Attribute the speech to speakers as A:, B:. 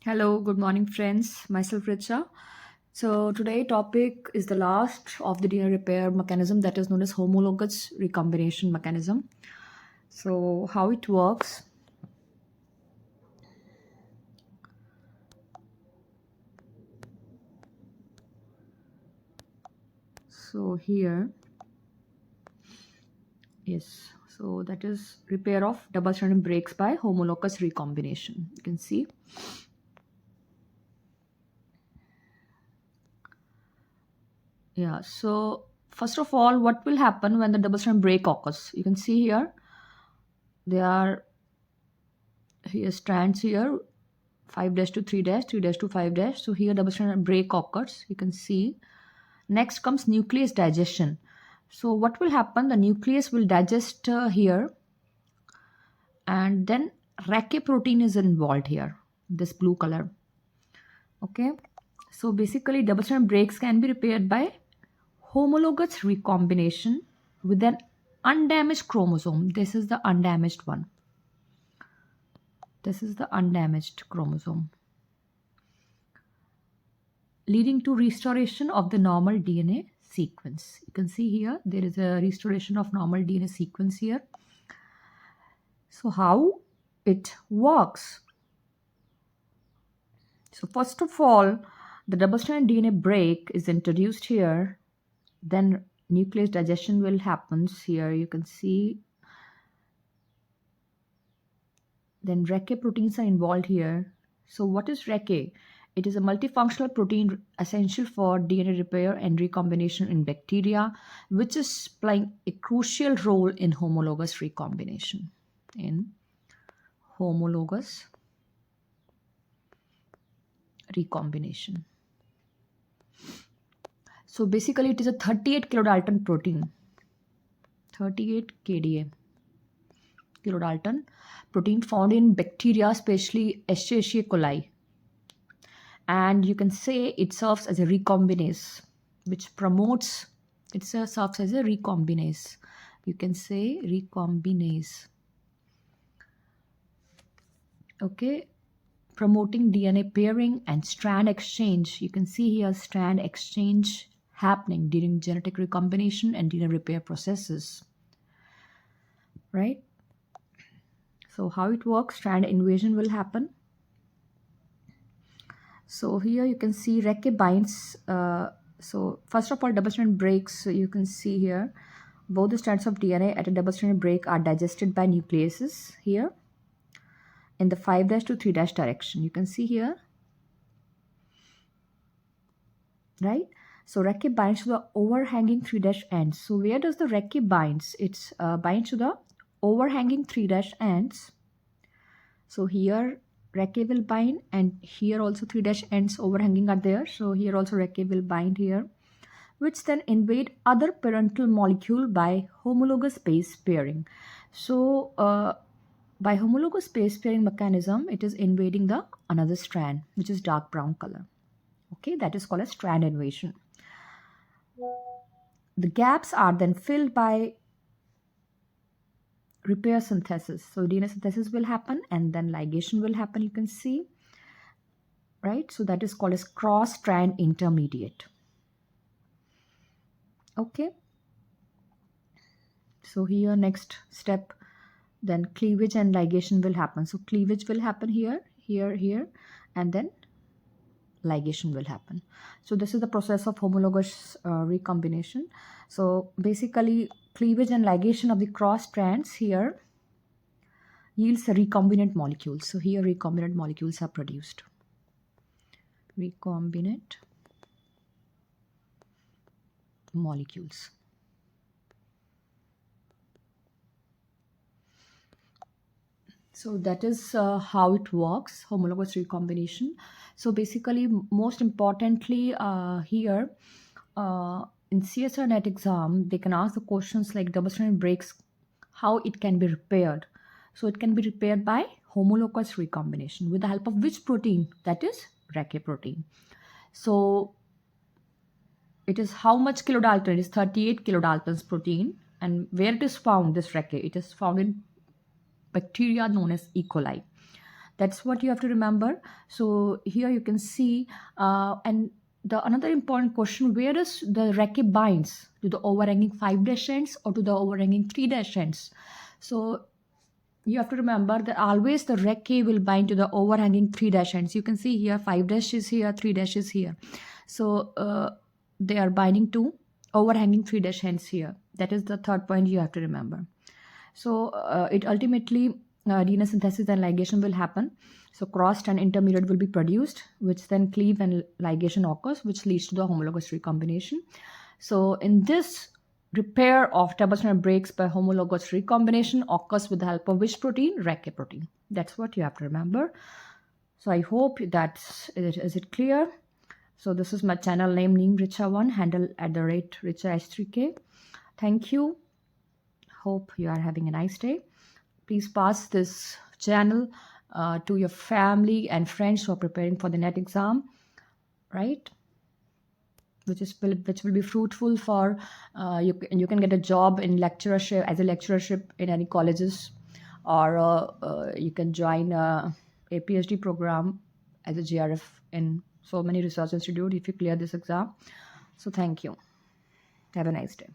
A: Hello, good morning, friends. Myself, Richa. So today topic is the last of the DNA repair mechanism that is known as homologous recombination mechanism. So how it works? So here, yes. So that is repair of double-stranded breaks by homologous recombination. You can see. Yeah. So first of all, what will happen when the double-strand break occurs? You can see here. There are here strands here 5 dash to 3 dash 3 dash to 5 dash. So here double strand break occurs, you can see. Next comes nucleus digestion. So what will happen, the nucleus will digest here, and then rache protein is involved here, this blue color. Okay, so basically double strand breaks can be repaired by homologous recombination with an undamaged chromosome. This is the undamaged one. This is the undamaged chromosome, leading to restoration of the normal DNA sequence. You can see here there is a restoration of normal DNA sequence here. So how it works? So first of all, the double-stranded DNA break is introduced here, then nucleus digestion will happen here, you can see. Then rache proteins are involved here. So what is rache? It is a multifunctional protein essential for DNA repair and recombination in bacteria, which is playing a crucial role in homologous recombination. In homologous recombination. So basically it is a 38 kilodalton protein. 38 kDa. Kilodalton protein found in bacteria, especially Escherichia coli. And you can say it serves as a recombinase, which promotes, it serves as a recombinase. You can say recombinase. Okay, promoting DNA pairing and strand exchange. You can see here strand exchange happening during genetic recombination and DNA repair processes. Right? So how it works, strand invasion will happen. So here you can see rache binds. So first of all, double strand breaks. So you can see here both the strands of DNA at a double strand break are digested by nucleases here in the 5' to 3' direction. You can see here, right? So rache binds to the overhanging 3' ends. So where does the rache binds? It's binds to the overhanging 3' ends. So here rache will bind, and here also 3' ends overhanging are there. So here also rache will bind here, which then invade other parental molecule by homologous base pairing. So by homologous base pairing mechanism, it is invading the another strand, which is dark brown color. Okay, that is called as strand invasion. The gaps are then filled by repair synthesis. So DNA synthesis will happen, and then ligation will happen, you can see. Right, so that is called as cross strand intermediate. Okay, so here next step, then cleavage and ligation will happen. So cleavage will happen here, here, and then ligation will happen. So this is the process of homologous recombination. So basically cleavage and ligation of the cross strands here yields a recombinant molecules. So here recombinant molecules are produced. Recombinant molecules. So that is how it works, homologous recombination. So basically, most importantly here, in CSR net exam, they can ask the questions like double strand breaks, how it can be repaired. So it can be repaired by homologous recombination with the help of which protein? That is rache protein. So it is how much kilodalton? It is 38 kilodaltons protein. And where it is found, this rache? It is found in bacteria known as E. coli. That's what you have to remember. So here you can see, and the another important question: where does the recce binds, to the overhanging 5' ends or to the overhanging 3' ends? So you have to remember that always the recce will bind to the overhanging 3' ends. You can see here 5' is here, 3' is here. So they are binding to overhanging 3' ends here. That is the third point you have to remember. So it ultimately DNA synthesis and ligation will happen. So crossed and intermediate will be produced, which then cleave and ligation occurs, which leads to the homologous recombination. So in this, repair of double-stranded breaks by homologous recombination occurs with the help of which protein? Recce protein. That's what you have to remember. So I hope that's it. Is it clear? So this is my channel name, Neem Richa1, handle @richa3k. Thank you. Hope you are having a nice day. Please pass this channel to your family and friends who are preparing for the NET exam, right? Which will be fruitful for you can get a job in lecturership, as a lecturership in any colleges, or you can join a PhD program as a GRF in so many research institute if you clear this exam. So thank you. Have a nice day.